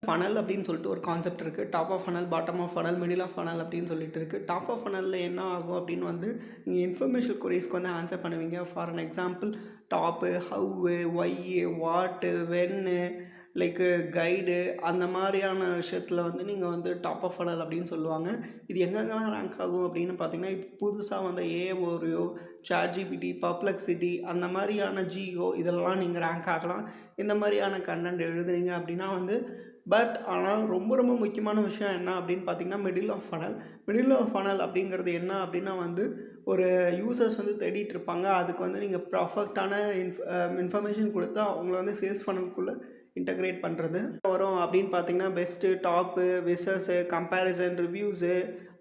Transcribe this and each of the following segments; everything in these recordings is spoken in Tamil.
ஃபனல் அப்படின்னு சொல்லிட்டு ஒரு கான்செப்ட் இருக்குது. Top of funnel, bottom of funnel, middle of funnel அப்படின்னு சொல்லிட்டு இருக்குது. டாப் ஆஃப் ஃபனலில் என்ன ஆகும் அப்படின்னு வந்து நீங்கள் இன்ஃபர்மேஷன் கொரீஸ்க்கு வந்து ஆன்சர் பண்ணுவீங்க. For an example top, how, why, what, when, like guide அந்த மாதிரியான விஷயத்தில் வந்து நீங்கள் வந்து டாப் ஆஃப் ஃபனல் அப்படின்னு சொல்லுவாங்க. இது எங்கெங்கெல்லாம் ரேங்க் ஆகும் அப்படின்னு பார்த்தீங்கன்னா, இப்போ புதுசாக வந்த ஏஓரியோ, சாட்ஜிபிடி, பர்ப்ளெக்சிட்டி அந்த மாதிரியான ஜியோ இதெல்லாம் நீங்கள் ரேங்க் ஆகலாம். இந்த மாதிரியான கண்டென்ட் எழுதுனீங்க அப்படின்னா வந்து ஆனால் ரொம்ப ரொம்ப முக்கியமான விஷயம் என்ன அப்படின்னு பார்த்தீங்கன்னா, middle of funnel. Middle of funnel அப்படிங்கிறது என்ன அப்படின்னா வந்து, ஒரு யூசர்ஸ் வந்து தேடிட்டு இருப்பாங்க. அதுக்கு வந்து நீங்கள் பர்ஃபெக்டான இன்ஃபர்மேஷன் கொடுத்து அவங்கள வந்து சேல்ஸ் ஃபனலுக்குள்ளே இன்டகிரேட் பண்ணுறது வரும் அப்படின்னு பார்த்தீங்கன்னா, பெஸ்ட்டு, டாப்பு, விசஸ்ஸு, கம்பேரிசன், ரிவ்யூஸு,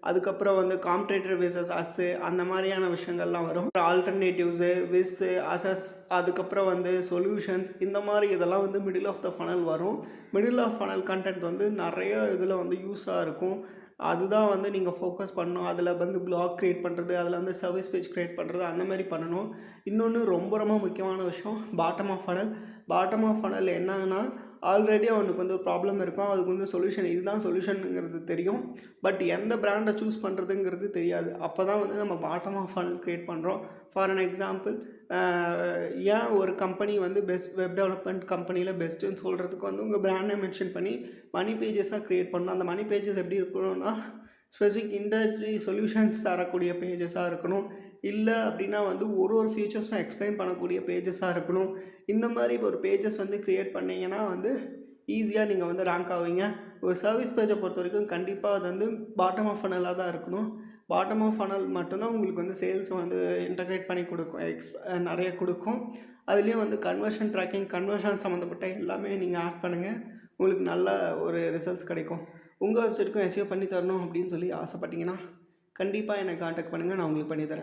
அதுக்கப்புறம் வந்து காம்படேட்டர் விசஸ் அஸ்ஸு அந்த மாதிரியான விஷயங்கள்லாம் வரும். ஆல்டர்னேட்டிவ்ஸு, விஸ்ஸு, அசஸ், அதுக்கப்புறம் வந்து சொல்யூஷன்ஸ் இந்த மாதிரி இதெல்லாம் வந்து மிடில் ஆஃப் த ஃபனல் வரும். மிடில் ஆஃப் ஃபனல் கண்டென்ட் வந்து நிறைய இதில் வந்து யூஸாக இருக்கும். அதுதான் வந்து நீங்கள் ஃபோக்கஸ் பண்ணணும். அதில் வந்து பிளாக் க்ரியேட் பண்ணுறது, அதில் வந்து சர்வீஸ் பேஜ் க்ரியேட் பண்ணுறது அந்த மாதிரி பண்ணணும். இன்னொன்று ரொம்ப ரொம்ப முக்கியமான விஷயம் bottom of funnel. Bottom of funnel என்னன்னா, ஆல்ரெடி அவனுக்கு வந்து ஒரு ப்ராப்ளம் இருக்கும். அதுக்கு வந்து சொல்யூஷன் இதுதான் சொல்யூஷனுங்கிறது தெரியும். பட் எந்த பிராண்டை சூஸ் பண்ணுறதுங்கிறது தெரியாது. அப்போ தான் வந்து நம்ம பாட்டம் ஆஃப் ஃபனல் க்ரியேட் பண்ணுறோம். ஃபார் அன் எக்ஸாம்பிள் ஏன் ஒரு கம்பெனி வந்து பெஸ்ட் வெப் டெவலப்மெண்ட் கம்பெனியில் பெஸ்ட்டுன்னு சொல்கிறதுக்கு வந்து உங்கள் பிராண்டை மென்ஷன் பண்ணி மணி பேஜஸாக க்ரியேட் பண்ணணும். அந்த மணி பேஜஸ் எப்படி இருக்கணும்னா, ஸ்பெசிஃபிக் இண்டஸ்ட்ரி சொல்யூஷன்ஸ் தரக்கூடிய பேஜஸாக இருக்கணும். இல்லை அப்படின்னா வந்து ஒரு ஃபீச்சர்ஸும் எக்ஸ்பிளைன் பண்ணக்கூடிய பேஜஸாக இருக்கணும். இந்த மாதிரி ஒரு பேஜஸ் வந்து க்ரியேட் பண்ணிங்கன்னா வந்து ஈஸியாக நீங்கள் வந்து ரேங்க் ஆவீங்க. ஒரு சர்வீஸ் பேஜை பொறுத்த வரைக்கும் கண்டிப்பாக அது வந்து பாட்டம் ஆஃப் ஃபனலாக தான் இருக்கணும். பாட்டம் ஆஃப் ஃபனல் மட்டும்தான் உங்களுக்கு வந்து சேல்ஸ் வந்து இன்டகிரேட் பண்ணி கொடுக்கும், நிறைய கொடுக்கும். அதுலேயும் வந்து கன்வர்ஷன் ட்ராக்கிங், கன்வர்ஷன் சம்மந்தப்பட்ட எல்லாமே நீங்கள் ஆட் பண்ணுங்கள். உங்களுக்கு நல்ல ஒரு ரிசல்ட்ஸ் கிடைக்கும். உங்கள் வெப்சைட்டுக்கும் எஸ்இஓ பண்ணி தரணும் அப்படின்னு சொல்லி ஆசைப்பட்டீங்கன்னா கண்டிப்பாக என்னை காண்டாக்ட் பண்ணுங்கள். நான் உங்களுக்கு பண்ணி தரேன்.